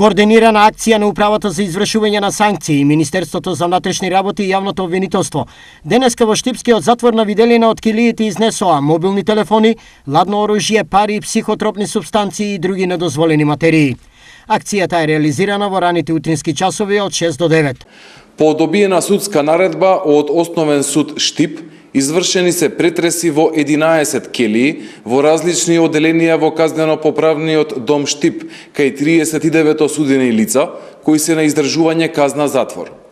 Координирана акција на Управата за извршување на санкции и Министерството за внатрешни работи и јавното обвинителство денеска во Штипскиот затвор на Виделина од килиите изнесоа мобилни телефони, ладно оружје, пари, психотропни супстанции и други недозволени материи. Акцијата е реализирана во раните утрински часови од 6 до 9. По добиена судска наредба од Основен суд Штип, извршени се претреси во 11 келии во различни оделенија во казнено-поправниот дом Штип, кај 39 осудени лица кои се на издржување казна затвор.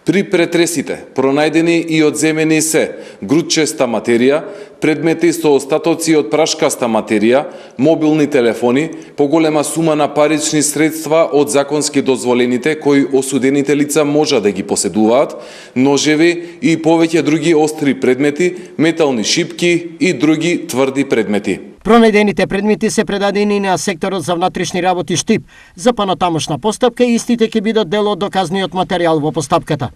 При претресите пронајдени и одземени се грудчеста материја, предмети со остатоци од прашкаста материја, мобилни телефони, поголема сума на парични средства од законски дозволените кои осудените лица можа да ги поседуваат, ножеви и повеќе други остри предмети, метални шипки и други тврди предмети. Пронајдените предмети се предадени на секторот за внатрешни работи Штип за понатамошна постапка и истите ќе бидат дел од доказниот материјал во постапката.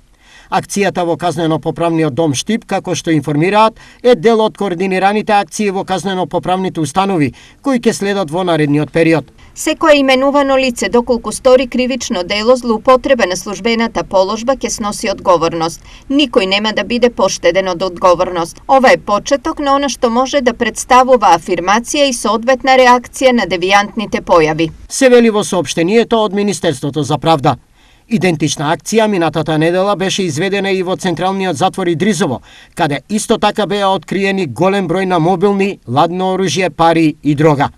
Акцијата во казнено-поправниот дом Штип, како што информираат, е дел од координираните акции во казнено-поправните установи, кои ќе следат во наредниот период. Секое именувано лице, доколку стори кривично дело злоупотреба на службената положба, ќе сноси одговорност. Никој нема да биде поштеден од одговорност. Ова е почеток на она што може да представува афирмација и соодветна реакција на девијантните појави. Се вели во соопштението од Министерството за правда. Идентична акција минатата недела беше изведена и во Централниот затвор Идризово, каде исто така беа откриени голем број на мобилни, ладно оружје, пари и дрога.